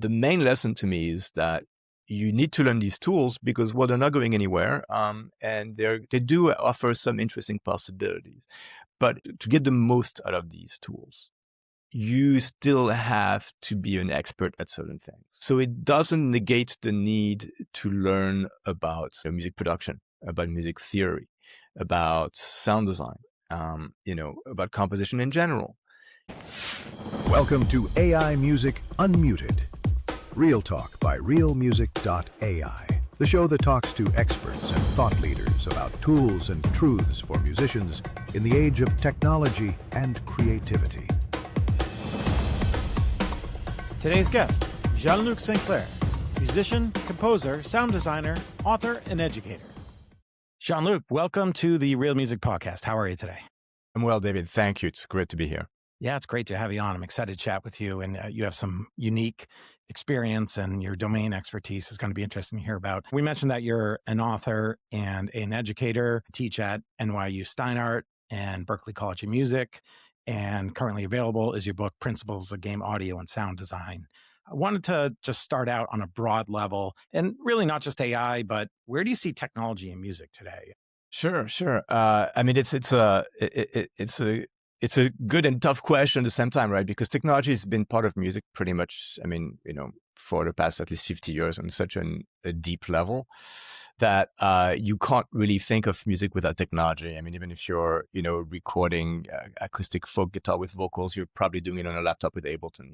The main lesson to me is that you need to learn these tools because, well, they're not going anywhere, and they do offer some interesting possibilities. But to get the most out of these tools, you still have to be an expert at certain things. So it doesn't negate the need to learn about music production, about music theory, about sound design, about composition in general. Welcome to AI Music Unmuted. Real Talk by realmusic.ai, the show that talks to experts and thought leaders about tools and truths for musicians in the age of technology and creativity. Today's guest, Jean-Luc Sinclair, musician, composer, sound designer, author, and educator. Jean-Luc, welcome to the Real Music Podcast. How are you today? I'm well, David. Thank you. It's great to be here. Yeah, it's great to have you on. I'm excited to chat with you, and you have some unique experience, and your domain expertise is going to be interesting to hear about. We mentioned that you're an author and an educator, teach at NYU Steinhardt and Berklee College of Music, and currently available is your book, Principles of Game Audio and Sound Design. I wanted to just start out on a broad level, and really not just AI, but where do you see technology in music today? Sure. I mean, it's a good and tough question at the same time, right? Because technology has been part of music pretty much, for the past at least 50 years on such a deep level that you can't really think of music without technology. I mean, even if you're, recording acoustic folk guitar with vocals, you're probably doing it on a laptop with Ableton,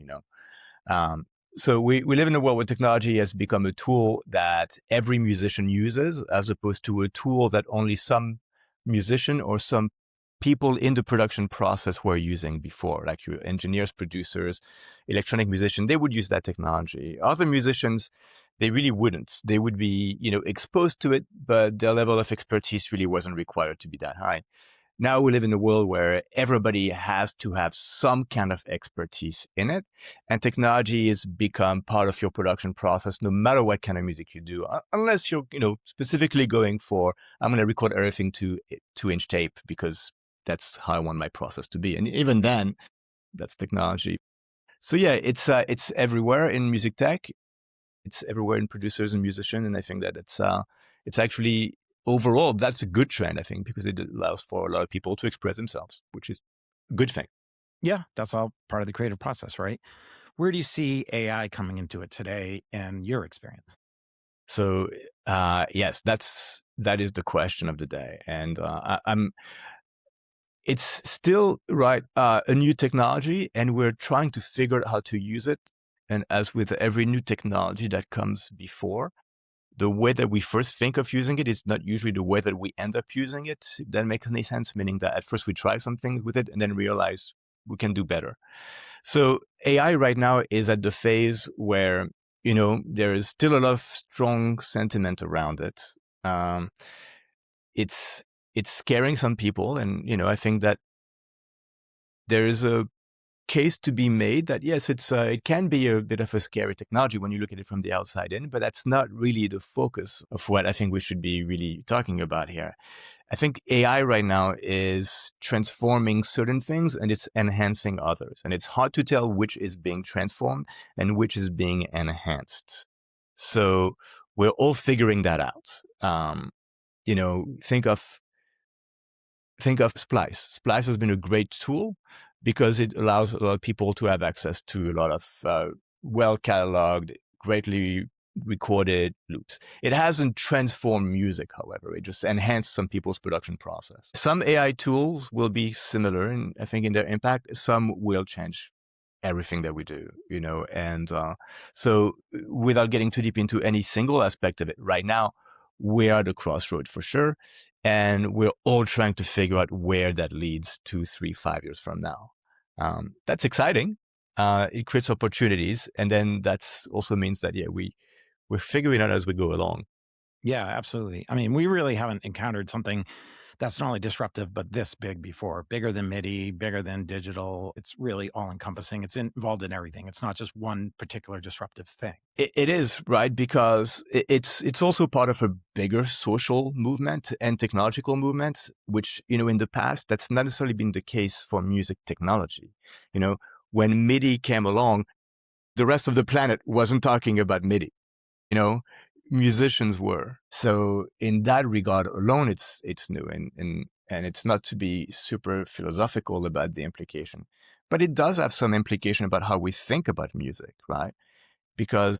So we live in a world where technology has become a tool that every musician uses, as opposed to a tool that only some musician or some people in the production process were using before, like your engineers, producers, electronic musicians. They would use that technology. Other musicians, they really wouldn't. They would be, exposed to it, but their level of expertise really wasn't required to be that high. Now we live in a world where everybody has to have some kind of expertise in it, and technology has become part of your production process, no matter what kind of music you do, unless you're, specifically going for, I'm going to record everything to 2-inch tape because that's how I want my process to be. And even then, that's technology. So yeah, it's everywhere in music tech. It's everywhere in producers and musicians. And I think that it's actually, overall, that's a good trend, I think, because it allows for a lot of people to express themselves, which is a good thing. Yeah, that's all part of the creative process, right? Where do you see AI coming into it today in your experience? So yes, that is the question of the day. And it's still, right, a new technology, and we're trying to figure out how to use it. And as with every new technology that comes before, the way that we first think of using it is not usually the way that we end up using it. If that makes any sense, meaning that at first we try something with it and then realize we can do better. So AI right now is at the phase where, there is still a lot of strong sentiment around it. It's scaring some people. And, I think that there is a case to be made that, yes, it can be a bit of a scary technology when you look at it from the outside in, but that's not really the focus of what I think we should be really talking about here. I think AI right now is transforming certain things and it's enhancing others. And it's hard to tell which is being transformed and which is being enhanced. So we're all figuring that out. Think of Splice. Splice has been a great tool because it allows a lot of people to have access to a lot of well-cataloged, greatly recorded loops. It hasn't transformed music, however. It just enhanced some people's production process. Some AI tools will be similar, I think, in their impact. Some will change everything that we do, and so without getting too deep into any single aspect of it, right now, we are at the crossroad for sure. And we're all trying to figure out where that leads 2, 3, 5 years from now. That's exciting. It creates opportunities. And then that's also means that, we're figuring out as we go along. Yeah, absolutely. I mean, we really haven't encountered something that's not only disruptive, but this big before. Bigger than MIDI, bigger than digital. It's really all encompassing. It's involved in everything. It's not just one particular disruptive thing. It is, right? Because it's also part of a bigger social movement and technological movement, which, in the past, that's not necessarily been the case for music technology. When MIDI came along, The rest of the planet wasn't talking about MIDI. You know, musicians were. So in that regard alone, it's new, and it's not to be super philosophical about the implication, but it does have some implication about how we think about music, right? Because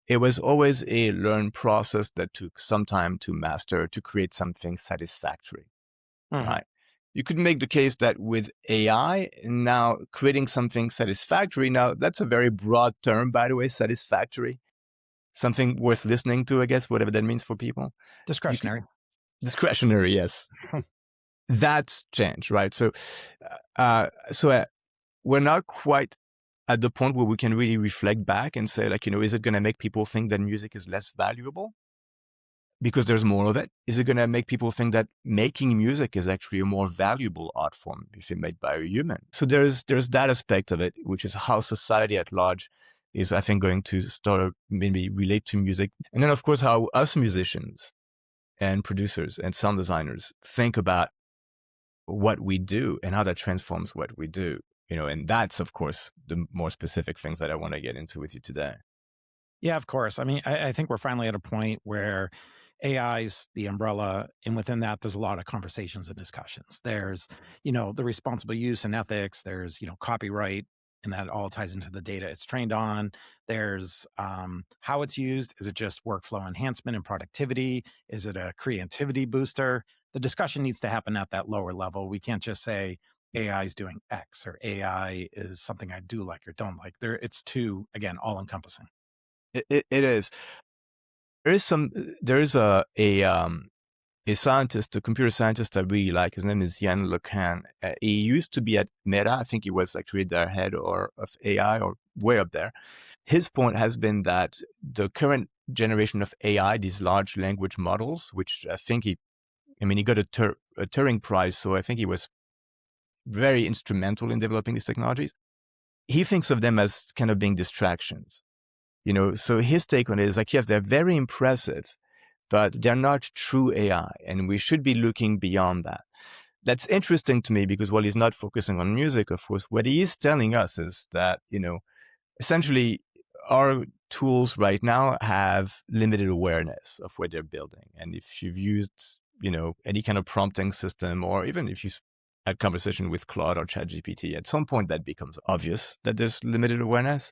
it was always a learned process that took some time to master to create something satisfactory, right? You could make the case that with AI now creating something satisfactory, now that's a very broad term, by the way, satisfactory, something worth listening to, I guess, whatever that means for people. Discretionary. Discretionary, yes. That's changed, right? So, so we're not quite at the point where we can really reflect back and say, like, is it going to make people think that music is less valuable because there's more of it? Is it going to make people think that making music is actually a more valuable art form if it's made by a human? So there's that aspect of it, which is how society at large is, I think, going to start maybe relate to music. And then, of course, how us musicians and producers and sound designers think about what we do and how that transforms what we do. And that's, of course, the more specific things that I want to get into with you today. Yeah, of course. I mean, I think we're finally at a point where AI's the umbrella, and within that, there's a lot of conversations and discussions. There's, the responsible use and ethics. There's, copyright, and that all ties into the data it's trained on. There's how it's used. Is it just workflow enhancement and productivity? Is it a creativity booster? The discussion needs to happen at that lower level. We can't just say AI is doing X or AI is something I do like or don't like. It's too, again, all encompassing. It is. There is a scientist, a computer scientist I really like. His name is Jean-Luc Sinclair. He used to be at Meta. I think he was actually their head of AI or way up there. His point has been that the current generation of AI, these large language models, which I think he got a Turing Prize, so I think he was very instrumental in developing these technologies. He thinks of them as kind of being distractions. So his take on it is like, yes, they're very impressive, but they're not true AI, and we should be looking beyond that. That's interesting to me because while he's not focusing on music, of course, what he is telling us is that, essentially our tools right now have limited awareness of what they're building. And if you've used, any kind of prompting system, or even if you had conversation with Claude or ChatGPT, at some point that becomes obvious that there's limited awareness.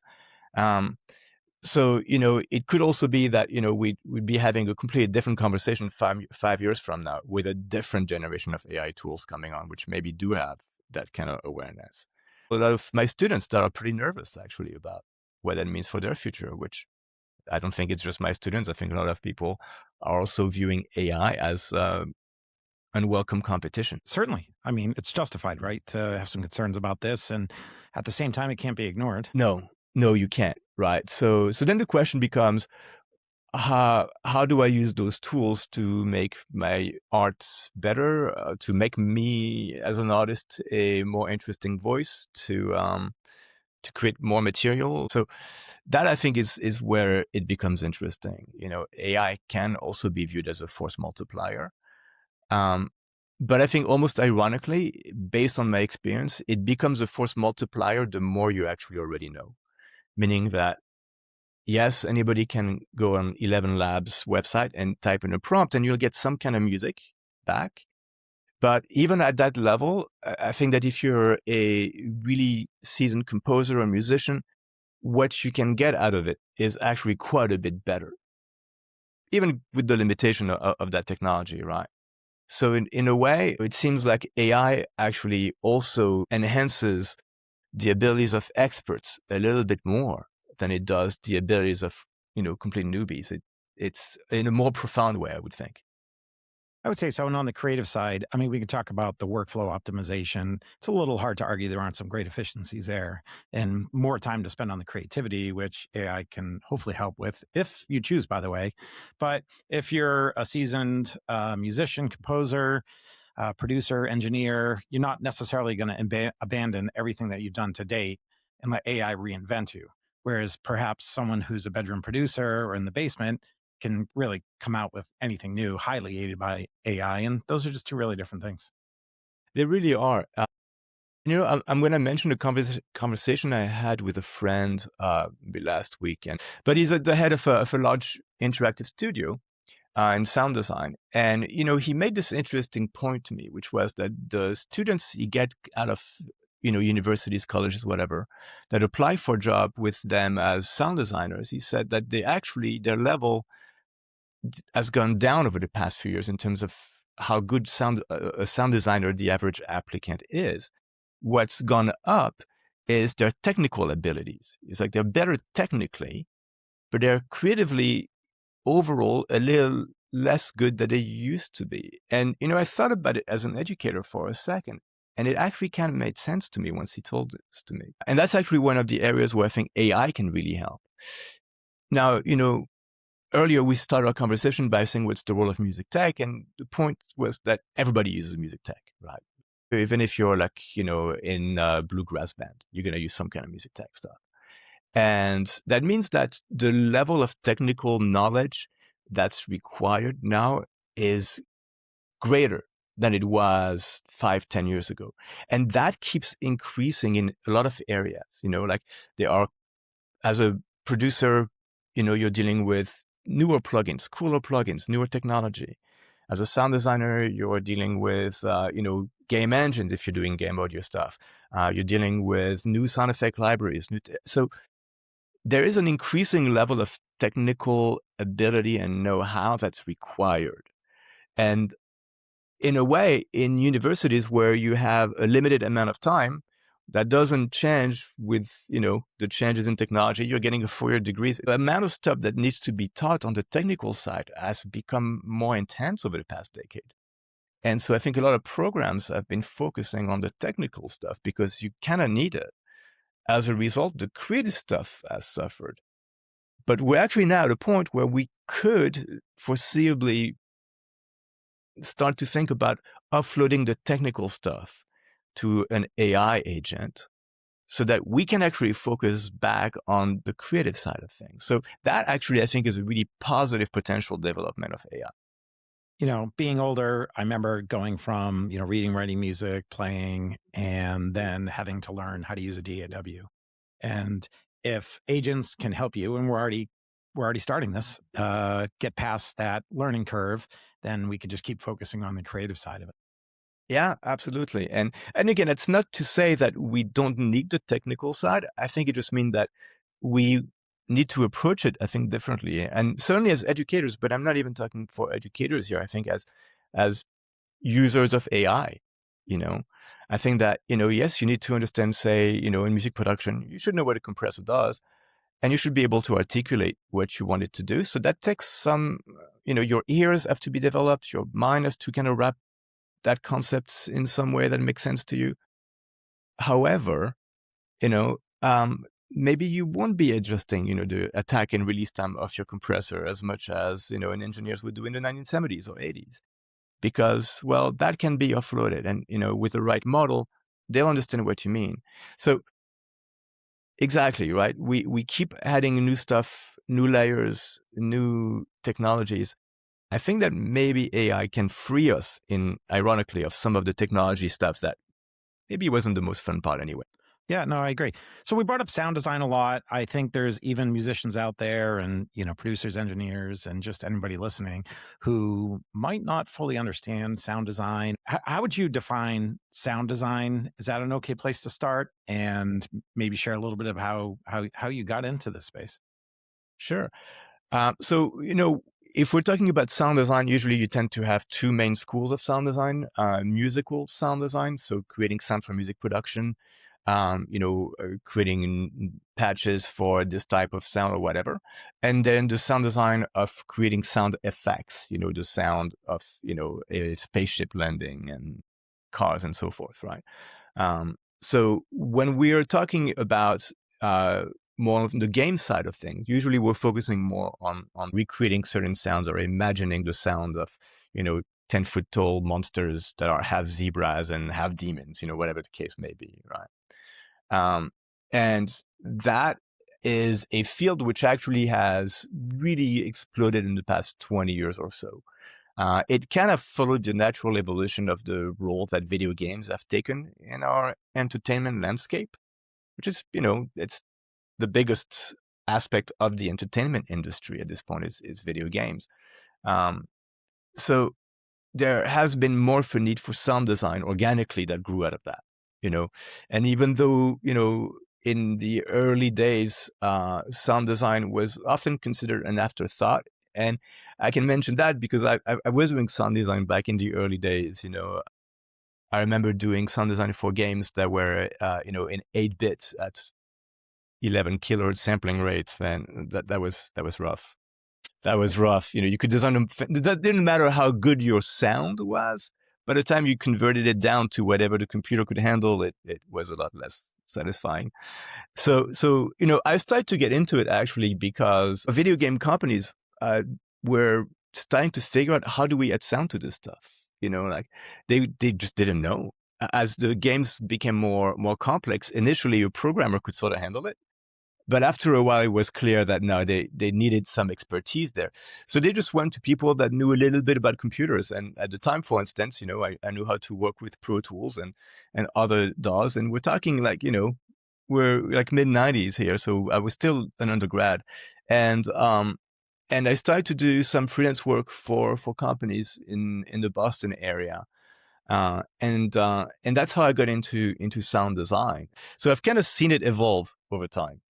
So, it could also be that, we'd be having a completely different conversation 5 years from now with a different generation of AI tools coming on, which maybe do have that kind of awareness. A lot of my students that are pretty nervous actually about what that means for their future, which I don't think it's just my students. I think a lot of people are also viewing AI as unwelcome competition. Certainly. I mean, it's justified, right, to have some concerns about this. And at the same time, it can't be ignored. No, you can't. Right. So then the question becomes, how do I use those tools to make my art better, to make me as an artist a more interesting voice, to create more material? So that, I think, is where it becomes interesting. AI can also be viewed as a force multiplier. But I think almost ironically, based on my experience, it becomes a force multiplier the more you actually already know. Meaning that, yes, anybody can go on 11 Labs website and type in a prompt and you'll get some kind of music back. But even at that level, I think that if you're a really seasoned composer or musician, what you can get out of it is actually quite a bit better, even with the limitation of that technology, right? So in a way, it seems like AI actually also enhances the abilities of experts a little bit more than it does the abilities of, complete newbies. It's in a more profound way, I would think. I would say so. And on the creative side, I mean, we can talk about the workflow optimization. It's a little hard to argue there aren't some great efficiencies there and more time to spend on the creativity, which AI can hopefully help with, if you choose, by the way. But if you're a seasoned musician, composer, producer, engineer, you're not necessarily going to abandon everything that you've done to date and let AI reinvent you. Whereas perhaps someone who's a bedroom producer or in the basement can really come out with anything new, highly aided by AI. And those are just two really different things. They really are. I'm going to mention a conversation I had with a friend maybe last weekend, but he's at the head of a large interactive studio in sound design. And, he made this interesting point to me, which was that the students you get out of, universities, colleges, whatever, that apply for a job with them as sound designers, he said that their level has gone down over the past few years in terms of how good a sound designer the average applicant is. What's gone up is their technical abilities. It's like they're better technically, but they're creatively overall a little less good than they used to be. And, I thought about it as an educator for a second, and it actually kind of made sense to me once he told this to me. And that's actually one of the areas where I think AI can really help. Now, earlier we started our conversation by saying what's the role of music tech, and the point was that everybody uses music tech, right? Even if you're like, in a bluegrass band, you're going to use some kind of music tech stuff. And that means that the level of technical knowledge that's required now is greater than it was 5-10 years ago. And that keeps increasing in a lot of areas, like there are, as a producer, you're dealing with newer plugins, cooler plugins, newer technology. As a sound designer, you're dealing with, game engines if you're doing game audio stuff. You're dealing with new sound effect libraries. So there is an increasing level of technical ability and know-how that's required. And in a way, in universities where you have a limited amount of time, that doesn't change with, the changes in technology. You're getting a 4-year degree. The amount of stuff that needs to be taught on the technical side has become more intense over the past decade. And so I think a lot of programs have been focusing on the technical stuff because you kind of need it. As a result, the creative stuff has suffered. But we're actually now at a point where we could foreseeably start to think about offloading the technical stuff to an AI agent so that we can actually focus back on the creative side of things. So that actually, I think, is a really positive potential development of AI. Being older, I remember going from, reading, writing music, playing, and then having to learn how to use a DAW. And if agents can help you, and we're already starting this, get past that learning curve, then we could just keep focusing on the creative side of it. Yeah, absolutely. And again, it's not to say that we don't need the technical side. I think it just means that we need to approach it, I think, differently. And certainly as educators, but I'm not even talking for educators here. I think as users of AI, I think that, yes, you need to understand, say, in music production, you should know what a compressor does, and you should be able to articulate what you want it to do. So that takes some, your ears have to be developed, your mind has to kind of wrap that concept in some way that makes sense to you. However, maybe you won't be adjusting, the attack and release time of your compressor as much as, an engineers would do in the 1970s or 80s. Because, well, that can be offloaded. And, with the right model, they'll understand what you mean. So exactly, right? We keep adding new stuff, new layers, new technologies. I think that maybe AI can free us ironically, of some of the technology stuff that maybe wasn't the most fun part anyway. Yeah, no, I agree. So we brought up sound design a lot. I think there's even musicians out there and, producers, engineers, and just anybody listening who might not fully understand sound design. How would you define sound design? Is that an okay place to start? And maybe share a little bit of how you got into this space. Sure. So, if we're talking about sound design, usually you tend to have two main schools of sound design: musical sound design, so creating sound for music production, creating patches for this type of sound or whatever, and then the sound design of creating sound effects, the sound of a spaceship landing and cars and so forth, right? So when we are talking about more on the game side of things, usually we're focusing more on recreating certain sounds or imagining the sound of, 10-foot tall monsters that are half zebras and half demons, whatever the case may be, right? And that is a field which actually has really exploded in the past 20 years or so. It kind of followed the natural evolution of the role that video games have taken in our entertainment landscape, which is, it's the biggest aspect of the entertainment industry at this point is video games. So there has been more of a need for sound design organically that grew out of that, and even though, in the early days, sound design was often considered an afterthought. And I can mention that because I was doing sound design back in the early days. I remember doing sound design for games that were, in 8 bits at 11 kilohertz sampling rates. Man, that was rough. That was rough. You could design them. That didn't matter how good your sound was. By the time you converted it down to whatever the computer could handle, it was a lot less satisfying. So I started to get into it actually because video game companies were starting to figure out, how do we add sound to this stuff? Like they just didn't know. As the games became more complex, initially a programmer could sort of handle it. But after a while, it was clear that no, they needed some expertise there. So they just went to people that knew a little bit about computers. And at the time, for instance, I knew how to work with Pro Tools and other DAWs. And we're talking like, we're like mid-90s here. So I was still an undergrad. And I started to do some freelance work for companies in the Boston area. And that's how I got into sound design. So I've kind of seen it evolve over time.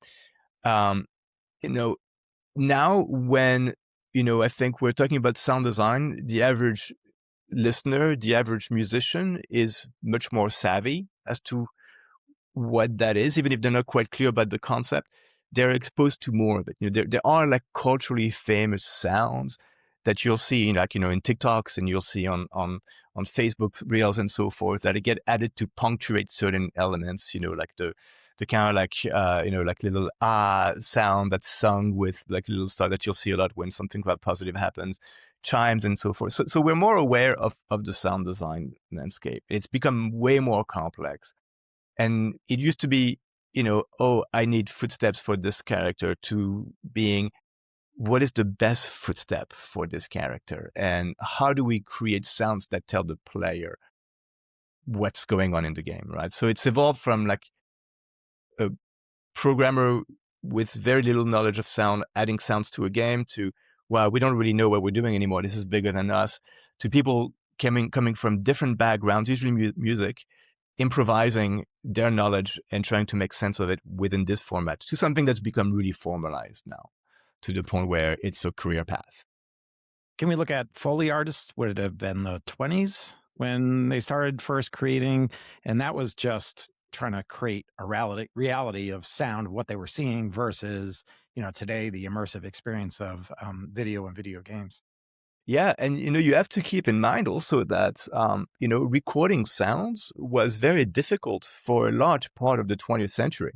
Now when, I think we're talking about sound design, the average listener, the average musician is much more savvy as to what that is, even if they're not quite clear about the concept. They're exposed to more of it. There are like culturally famous sounds that you'll see, like, in TikToks, and you'll see on Facebook Reels and so forth, that get added to punctuate certain elements, like the kind of like, like little sound that's sung with like a little star that you'll see a lot when something quite positive happens, chimes and so forth. So we're more aware of the sound design landscape. It's become way more complex. And it used to be, I need footsteps for this character, to being, what is the best footstep for this character? And how do we create sounds that tell the player what's going on in the game, right? So it's evolved from like a programmer with very little knowledge of sound, adding sounds to a game, to, well, we don't really know what we're doing anymore. This is bigger than us, to people coming from different backgrounds, usually music, improvising their knowledge and trying to make sense of it within this format, to something that's become really formalized now, to the point where it's a career path. Can we look at Foley artists? Would it have been the 20s when they started first creating? And that was just trying to create a reality of sound, what they were seeing, versus, today, the immersive experience of video and video games. Yeah, and you have to keep in mind also that recording sounds was very difficult for a large part of the 20th century.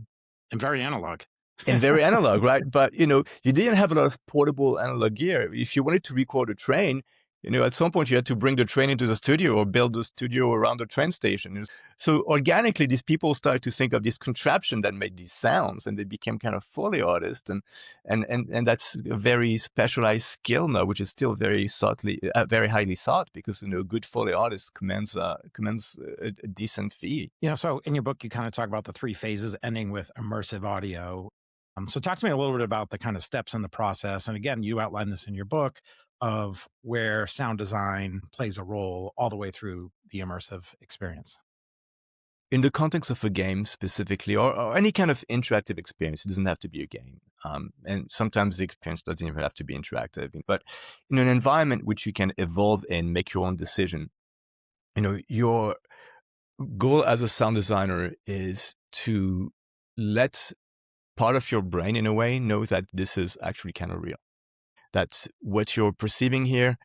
And very analog. And very analog, right? But you didn't have a lot of portable analog gear. If you wanted to record a train, at some point you had to bring the train into the studio or build the studio around the train station. So organically, these people started to think of this contraption that made these sounds, and they became kind of Foley artists, and that's a very specialized skill now, which is still very highly sought, because a good Foley artist commands a decent fee. So in your book, you kind of talk about the 3 phases, ending with immersive audio. So talk to me a little bit about the kind of steps in the process. And again, you outline this in your book, of where sound design plays a role all the way through the immersive experience. In the context of a game specifically, or any kind of interactive experience, it doesn't have to be a game. And sometimes the experience doesn't even have to be interactive. But in an environment which you can evolve in, make your own decision, your goal as a sound designer is to let part of your brain, in a way, know that this is actually kind of real. That what you're perceiving here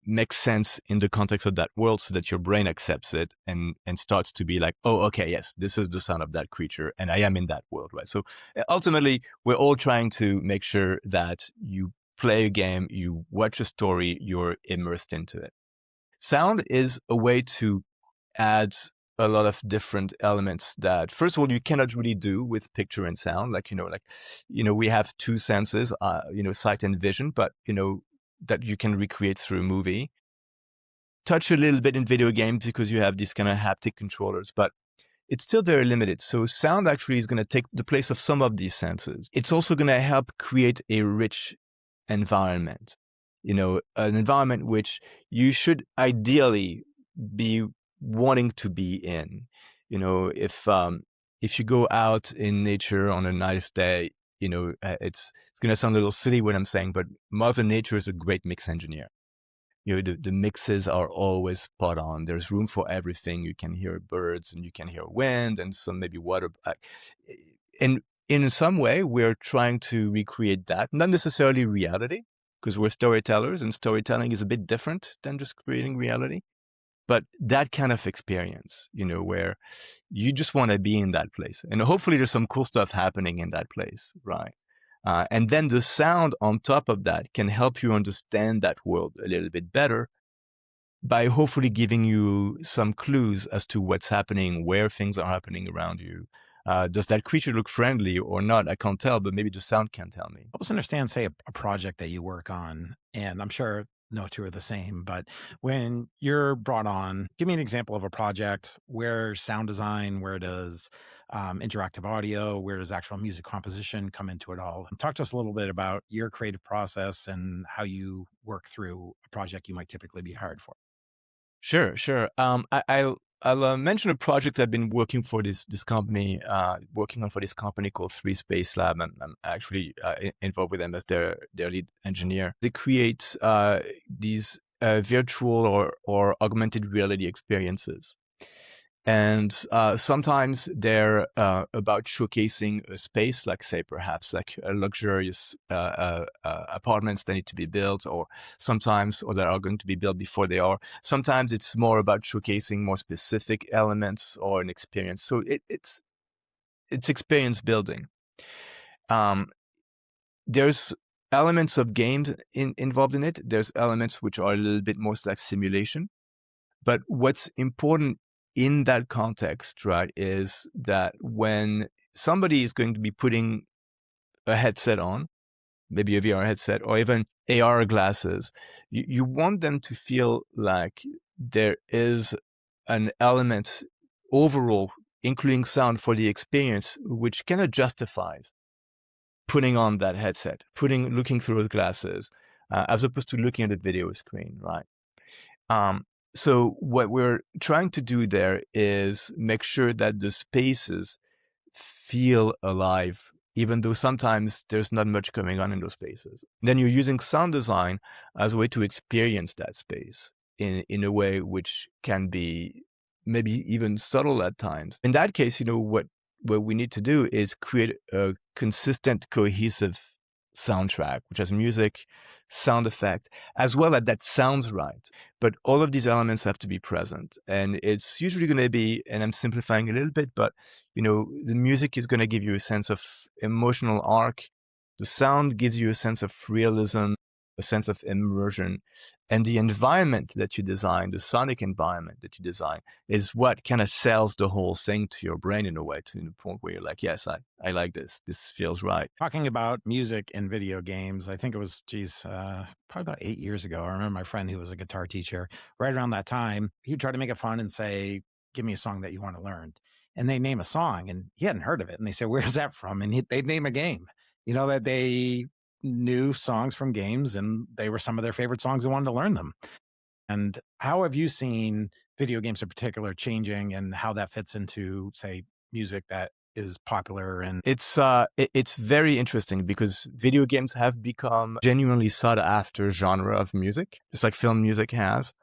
makes sense in the context of that world, so that your brain accepts it and starts to be like, oh, okay, yes, this is the sound of that creature, and I am in that world, right? So ultimately, we're all trying to make sure that you play a game, you watch a story, you're immersed into it. Sound is a way to add a lot of different elements that, first of all, you cannot really do with picture and sound. We have 2 senses, sight and vision, but, that you can recreate through a movie. touch a little bit in video games because you have these kind of haptic controllers, but it's still very limited. So sound actually is going to take the place of some of these senses. It's also going to help create a rich environment, an environment which you should ideally be wanting to be in. If you go out in nature on a nice day, it's going to sound a little silly what I'm saying, but Mother Nature is a great mix engineer. The mixes are always spot on. There's room for everything. You can hear birds and you can hear wind and some maybe water. And in some way, we're trying to recreate that, not necessarily reality, because we're storytellers and storytelling is a bit different than just creating reality. But that kind of experience, where you just want to be in that place. And hopefully there's some cool stuff happening in that place, right? And then the sound on top of that can help you understand that world a little bit better by hopefully giving you some clues as to what's happening, where things are happening around you. Does that creature look friendly or not? I can't tell, but maybe the sound can tell me. Help us understand, say, a project that you work on, and I'm sure no two are the same, but when you're brought on, give me an example of a project where sound design, where does interactive audio, where does actual music composition come into it all? And talk to us a little bit about your creative process and how you work through a project you might typically be hired for. Sure. I'll mention a project I've been working for this company, called 3 Space Lab. I'm actually involved with them as their lead engineer. They create these virtual or augmented reality experiences. And sometimes they're about showcasing a space, like say perhaps like a luxurious apartments that need to be built, or that are going to be built before they are. Sometimes it's more about showcasing more specific elements or an experience. So it's experience building. There's elements of games involved in it. There's elements which are a little bit more like simulation. But what's important in that context, right, is that when somebody is going to be putting a headset on, maybe a VR headset or even AR glasses, you want them to feel like there is an element overall, including sound, for the experience, which kind of justifies putting on that headset, looking through those glasses, as opposed to looking at a video screen, right? So what we're trying to do there is make sure that the spaces feel alive, even though sometimes there's not much going on in those spaces. Then you're using sound design as a way to experience that space in a way which can be maybe even subtle at times. In that case, what we need to do is create a consistent, cohesive soundtrack, which has music, sound effect, as well as that sounds right. But all of these elements have to be present. And it's usually going to be, and I'm simplifying a little bit, but the music is going to give you a sense of emotional arc. The sound gives you a sense of realism, a sense of immersion. And the environment that you design, the sonic environment that you design, is what kind of sells the whole thing to your brain in a way, to the point where you're like, yes, I like this. This feels right. Talking about music and video games, I think it was, probably about 8 years ago. I remember my friend who was a guitar teacher. Right around that time, he would try to make it fun and say, give me a song that you want to learn. And they name a song, and he hadn't heard of it. And they said, where's that from? And they'd name a game, that they knew songs from games, and they were some of their favorite songs and wanted to learn them. And how have you seen video games in particular changing, and how that fits into, say, music that is popular? And it's very interesting because video games have become genuinely sought after genre of music, just like film music has.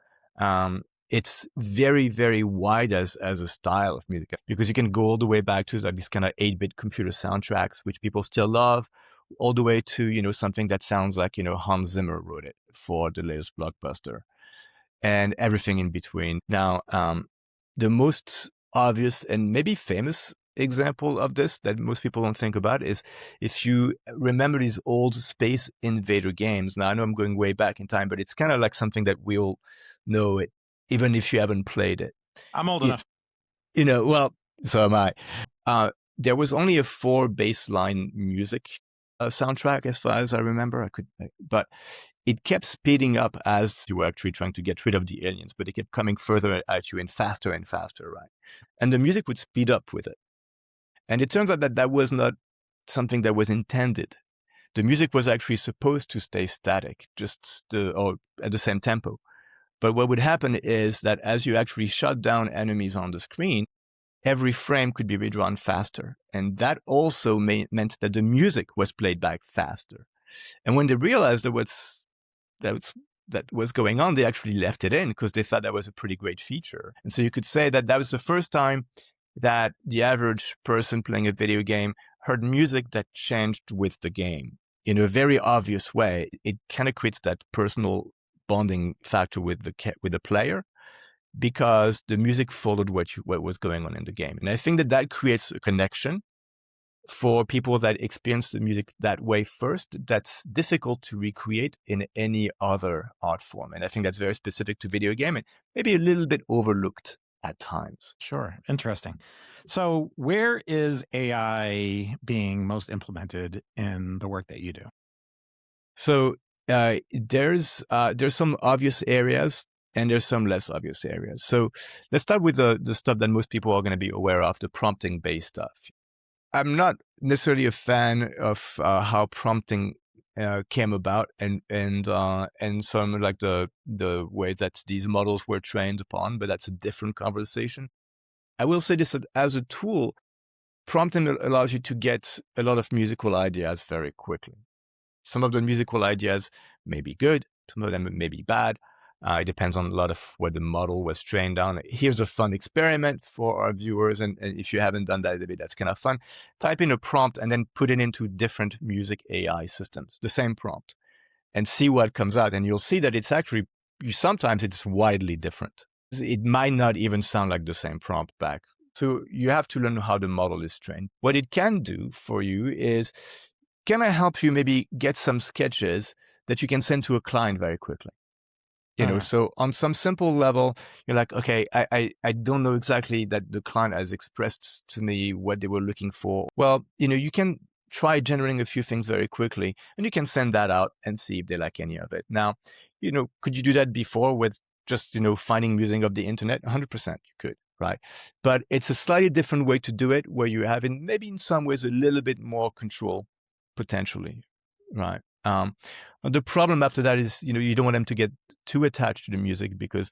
It's very, very wide as a style of music, because you can go all the way back to like these kind of 8-bit computer soundtracks, which people still love, all the way to, something that sounds like, Hans Zimmer wrote it for the latest blockbuster, and everything in between. Now, the most obvious and maybe famous example of this that most people don't think about is if you remember these old Space Invader games. Now, I know I'm going way back in time, but it's kind of like something that we all know it, even if you haven't played it. I'm old enough. Well, so am I. There was only a 4 baseline music soundtrack, as far as I remember. But it kept speeding up as you were actually trying to get rid of the aliens, but it kept coming further at you and faster, right? And the music would speed up with it. And it turns out that that was not something that was intended. The music was actually supposed to stay static, or at the same tempo. But what would happen is that as you actually shut down enemies on the screen, every frame could be redrawn faster. And that also meant that the music was played back faster. And when they realized that was going on, they actually left it in because they thought that was a pretty great feature. And so you could say that that was the first time that the average person playing a video game heard music that changed with the game in a very obvious way. It kind of creates that personal bonding factor with the player, because the music followed what was going on in the game. And I think that creates a connection for people that experience the music that way first, that's difficult to recreate in any other art form. And I think that's very specific to video game and maybe a little bit overlooked at times. Sure. Interesting. So where is AI being most implemented in the work that you do? So there's some obvious areas and there's some less obvious areas. So let's start with the stuff that most people are going to be aware of, the prompting-based stuff. I'm not necessarily a fan of how prompting came about and some like the way that these models were trained upon, but that's a different conversation. I will say this as a tool, prompting allows you to get a lot of musical ideas very quickly. Some of the musical ideas may be good, some of them may be bad. It depends on a lot of what the model was trained on. Here's a fun experiment for our viewers. And if you haven't done that, that's kind of fun. Type in a prompt and then put it into different music AI systems, the same prompt, and see what comes out. And you'll see that it's actually, sometimes it's widely different. It might not even sound like the same prompt back. So you have to learn how the model is trained. What it can do for you is, can I help you maybe get some sketches that you can send to a client very quickly? So on some simple level, you're like, okay, I don't know exactly that the client has expressed to me what they were looking for. Well, you can try generating a few things very quickly and you can send that out and see if they like any of it. Now, could you do that before with just, finding music of the internet? 100% you could, right? But it's a slightly different way to do it where you have maybe in some ways a little bit more control potentially, right? The problem after that is, you don't want them to get too attached to the music because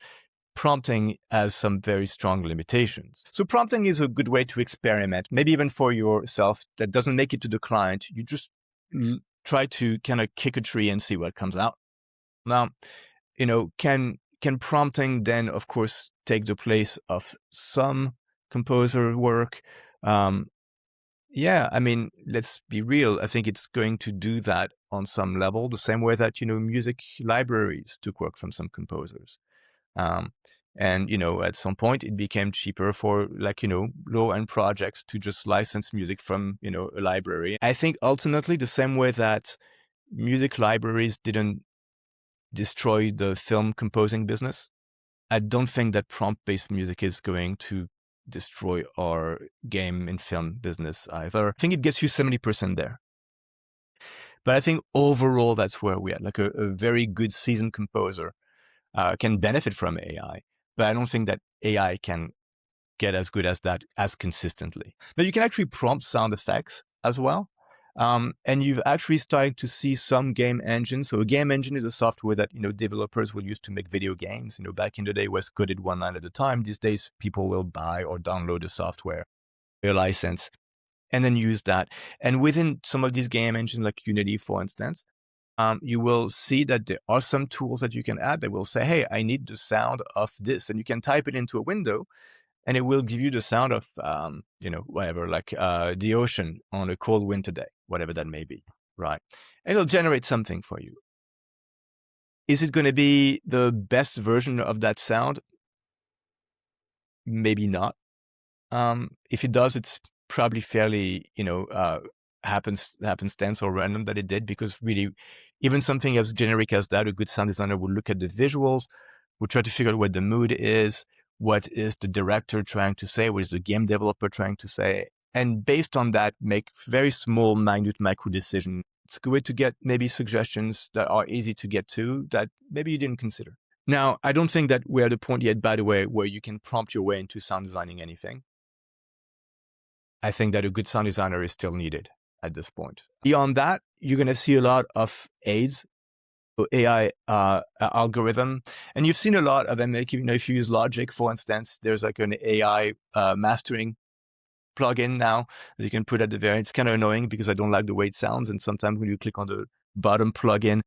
prompting has some very strong limitations. So prompting is a good way to experiment, maybe even for yourself that doesn't make it to the client. You just try to kind of kick a tree and see what comes out. Now, can prompting then, of course, take the place of some composer work? Yeah, I mean, let's be real. I think it's going to do that on some level, the same way that, music libraries took work from some composers. And, at some point it became cheaper for low-end projects to just license music from, a library. I think ultimately the same way that music libraries didn't destroy the film composing business, I don't think that prompt-based music is going to destroy our game and film business either. I think it gets you 70% there. But I think overall, that's where we are. Like a very good seasoned composer can benefit from AI, but I don't think that AI can get as good as that as consistently. Now, you can actually prompt sound effects as well. And you've actually started to see some game engines. So a game engine is a software that, developers will use to make video games. Back in the day, it was coded one line at a time. These days, people will buy or download the software, a license, and then use that. And within some of these game engines, like Unity, for instance, you will see that there are some tools that you can add that will say, hey, I need the sound of this. And you can type it into a window and it will give you the sound of, whatever, like the ocean on a cold winter day, whatever that may be, right? And it'll generate something for you. Is it going to be the best version of that sound? Maybe not. If it does, it's probably fairly, happenstance or random that it did, because really, even something as generic as that, a good sound designer will look at the visuals, will try to figure out what the mood is, what is the director trying to say, what is the game developer trying to say, and based on that, make very small, minute micro decisions It's a good way to get maybe suggestions that are easy to get to that maybe you didn't consider. Now, I don't think that we're at the point yet, by the way, where you can prompt your way into sound designing anything. I think that a good sound designer is still needed at this point. Beyond that, you're going to see a lot of aids, AI algorithm, and you've seen a lot of them. Like, if you use Logic, for instance, there's like an AI mastering plugin now that you can put at the very end. It's kind of annoying because I don't like the way it sounds, and sometimes when you click on the bottom plugin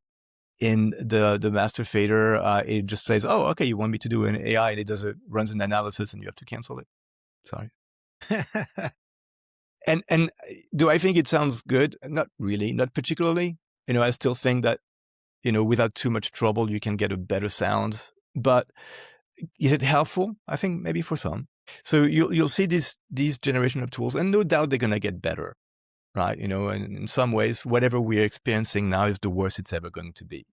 in the master fader, it just says, "Oh, okay, you want me to do an AI," and it runs an analysis, and you have to cancel it. Sorry. And do I think it sounds good? Not really, not particularly. I still think that, without too much trouble, you can get a better sound. But is it helpful? I think maybe for some. So you'll see these generation of tools, and no doubt they're gonna get better, right? And in some ways, whatever we're experiencing now is the worst it's ever going to be,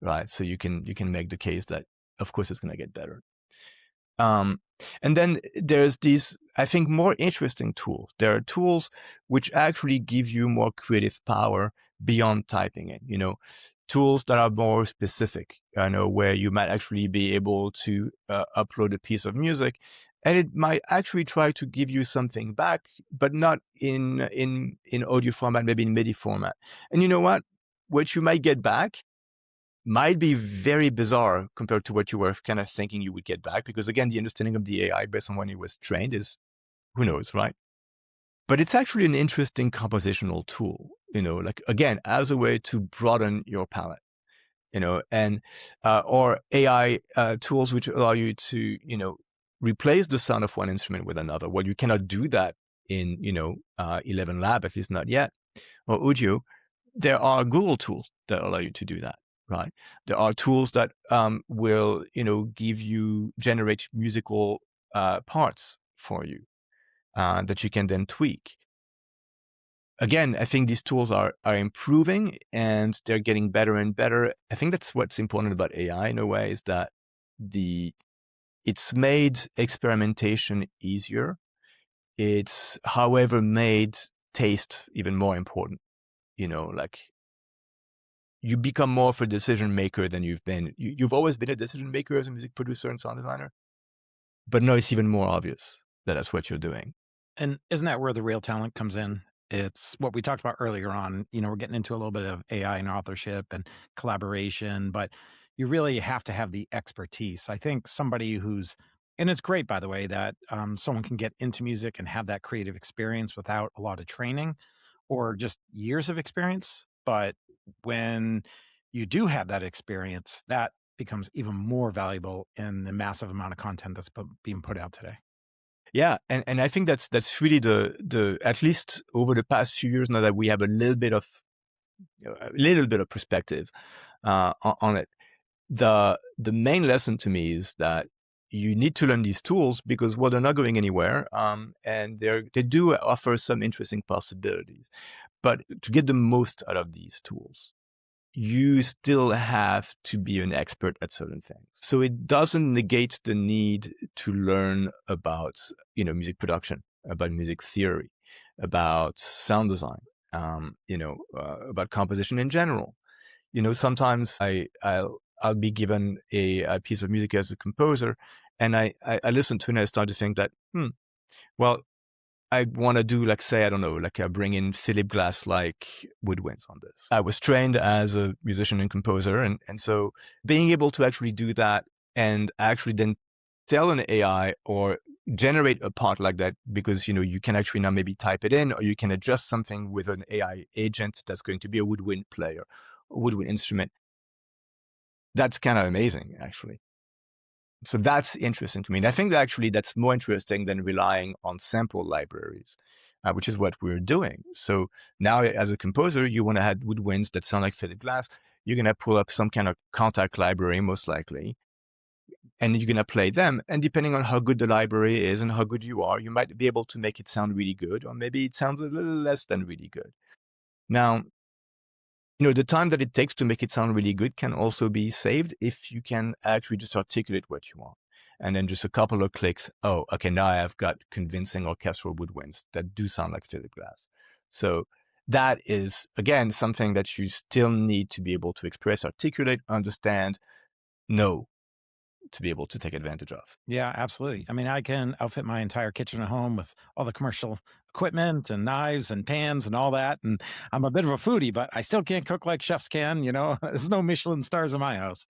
right? So you can make the case that, of course, it's gonna get better. And then there's these, I think, more interesting tools. There are tools which actually give you more creative power beyond typing it, tools that are more specific, where you might actually be able to upload a piece of music, and it might actually try to give you something back, but not in audio format, maybe in MIDI format. And you know what you might get back might be very bizarre compared to what you were kind of thinking you would get back. Because again, the understanding of the AI based on when it was trained is, who knows, right? But it's actually an interesting compositional tool, like, again, as a way to broaden your palette, and or AI tools which allow you to, replace the sound of one instrument with another. Well, you cannot do that in, 11 Lab, at least not yet, or audio. There are Google tools that allow you to do that. Right. There are tools that will, generate musical parts for you that you can then tweak. Again, I think these tools are improving and they're getting better and better. I think that's what's important about AI in a way, is that it's made experimentation easier. It's, however, made taste even more important. Like, you become more of a decision maker than you've been. You've always been a decision maker as a music producer and sound designer, but now it's even more obvious that that's what you're doing. And isn't that where the real talent comes in? It's what we talked about earlier on. We're getting into a little bit of AI and authorship and collaboration, but you really have to have the expertise. I think somebody and it's great, by the way, that someone can get into music and have that creative experience without a lot of training or just years of experience. But when you do have that experience, that becomes even more valuable in the massive amount of content that's being put out today. Yeah, and I think that's really the at least over the past few years, now that we have a little bit of perspective on it. The main lesson to me is that you need to learn these tools because, well, they're not going anywhere, and they do offer some interesting possibilities. But to get the most out of these tools, you still have to be an expert at certain things. So it doesn't negate the need to learn about, music production, about music theory, about sound design, about composition in general. Sometimes I'll be given a piece of music as a composer, and I listen to it and I start to think that, well, I want to do, like, say, I don't know, like, bring in Philip Glass-like woodwinds on this. I was trained as a musician and composer, and so being able to actually do that and actually then tell an AI or generate a part like that, because, you can actually now maybe type it in, or you can adjust something with an AI agent that's going to be a woodwind player, a woodwind instrument. That's kind of amazing, actually. So that's interesting to me. And I think that actually that's more interesting than relying on sample libraries, which is what we're doing. So now, as a composer, you want to have woodwinds that sound like Philip Glass. You're going to pull up some kind of contact library, most likely, and you're going to play them. And depending on how good the library is and how good you are, you might be able to make it sound really good, or maybe it sounds a little less than really good. Now, the time that it takes to make it sound really good can also be saved if you can actually just articulate what you want. And then just a couple of clicks, oh, okay, now I've got convincing orchestral woodwinds that do sound like Philip Glass. So that is, again, something that you still need to be able to express, articulate, understand, know, to be able to take advantage of. Yeah, absolutely. I mean, I can outfit my entire kitchen at home with all the commercial equipment and knives and pans and all that. And I'm a bit of a foodie, but I still can't cook like chefs can. There's no Michelin stars in my house.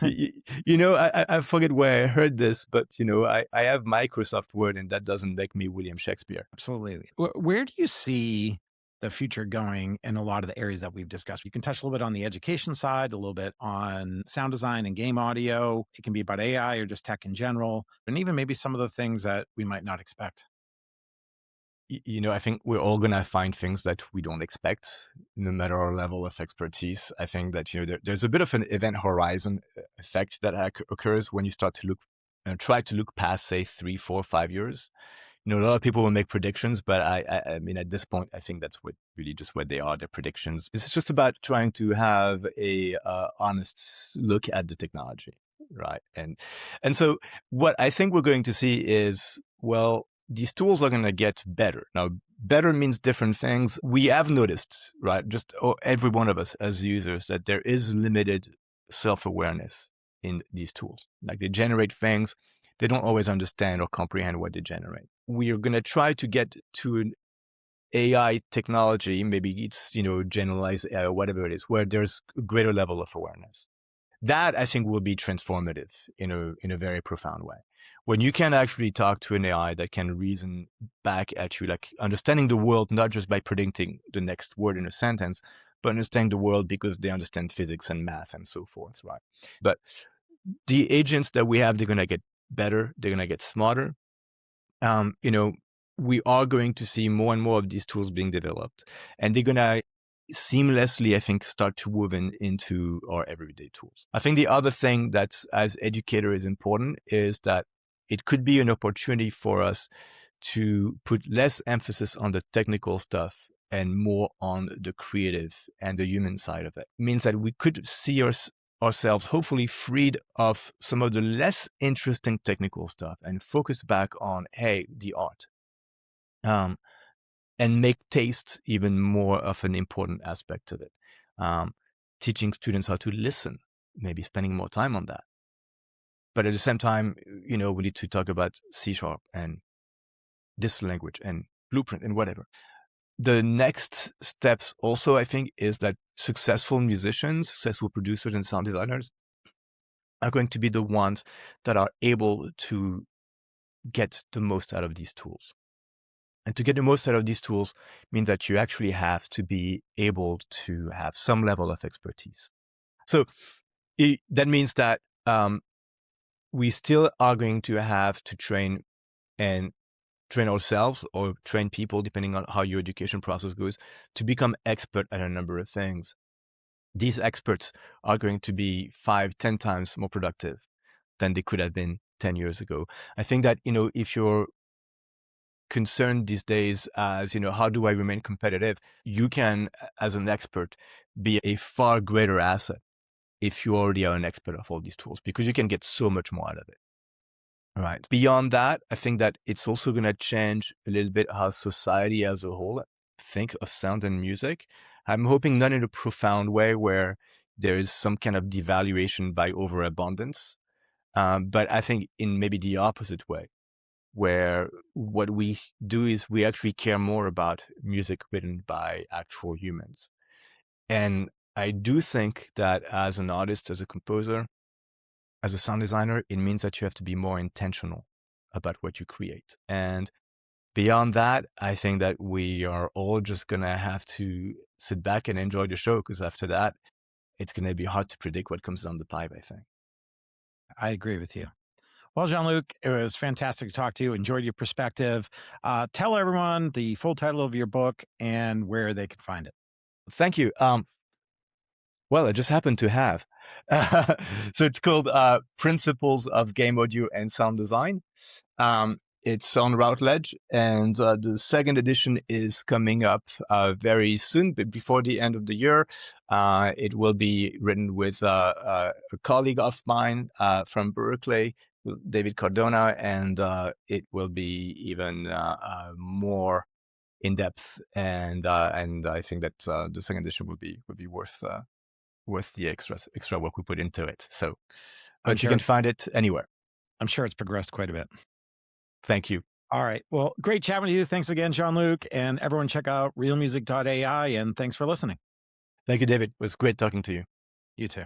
I forget where I heard this, but I have Microsoft Word, and that doesn't make me William Shakespeare. Absolutely. Where do you see the future going in a lot of the areas that we've discussed? You can touch a little bit on the education side, a little bit on sound design and game audio. It can be about AI or just tech in general, and even maybe some of the things that we might not expect. I think we're all going to find things that we don't expect, no matter our level of expertise. I think that, there's a bit of an event horizon effect that occurs when you start to try to look past, say, 3, 4, 5 years. A lot of people will make predictions, but I mean, at this point, I think that's really just what they are, their predictions. It's just about trying to have a honest look at the technology, right? And so what I think we're going to see is, well, these tools are going to get better. Now, better means different things. We have noticed, right, just every one of us as users, that there is limited self-awareness in these tools. Like, they generate things, they don't always understand or comprehend what they generate. We are going to try to get to an AI technology, maybe it's, generalized AI or whatever it is, where there's a greater level of awareness. That, I think, will be transformative in a very profound way. When you can actually talk to an AI that can reason back at you, like understanding the world, not just by predicting the next word in a sentence, but understanding the world because they understand physics and math and so forth, right? But the agents that we have, they're going to get better. They're going to get smarter. We are going to see more and more of these tools being developed, and they're going to seamlessly, I think, start to move into our everyday tools. I think the other thing that's, as educator, is important is that it could be an opportunity for us to put less emphasis on the technical stuff and more on the creative and the human side of it. It means that we could see ourselves hopefully freed of some of the less interesting technical stuff and focus back on, hey, the art. And make taste even more of an important aspect of it. Teaching students how to listen, maybe spending more time on that. But at the same time, we need to talk about C# and this language and Blueprint and whatever. The next steps also, I think, is that successful musicians, successful producers and sound designers are going to be the ones that are able to get the most out of these tools. And to get the most out of these tools means that you actually have to be able to have some level of expertise. So that means that we still are going to have to train ourselves or train people, depending on how your education process goes, to become expert at a number of things. These experts are going to be 5, 10 times more productive than they could have been 10 years ago. I think that, if you're concerned these days as, how do I remain competitive? You can, as an expert, be a far greater asset if you already are an expert of all these tools, because you can get so much more out of it. All right. Beyond that, I think that it's also going to change a little bit how society as a whole think of sound and music. I'm hoping not in a profound way where there is some kind of devaluation by overabundance, but I think in maybe the opposite way, where what we do is we actually care more about music written by actual humans. And I do think that as an artist, as a composer, as a sound designer, it means that you have to be more intentional about what you create. And beyond that, I think that we are all just going to have to sit back and enjoy the show, because after that, it's going to be hard to predict what comes down the pipe, I think. I agree with you. Well, Jean-Luc, it was fantastic to talk to you. Enjoyed your perspective. Tell everyone the full title of your book and where they can find it. Thank you. Well, I just happen to have. So it's called Principles of Game Audio and Sound Design. It's on Routledge, and the second edition is coming up very soon, but before the end of the year. It will be written with a colleague of mine from Berklee, David Cardona, and it will be even more in depth, and I think that the second edition would be worth the extra work we put into it. So, but you can find it anywhere. I'm sure it's progressed quite a bit. Thank you. All right. Well, great chatting with you. Thanks again, Jean-Luc, and everyone check out realmusic.ai, and thanks for listening. Thank you, David. It was great talking to you. You too.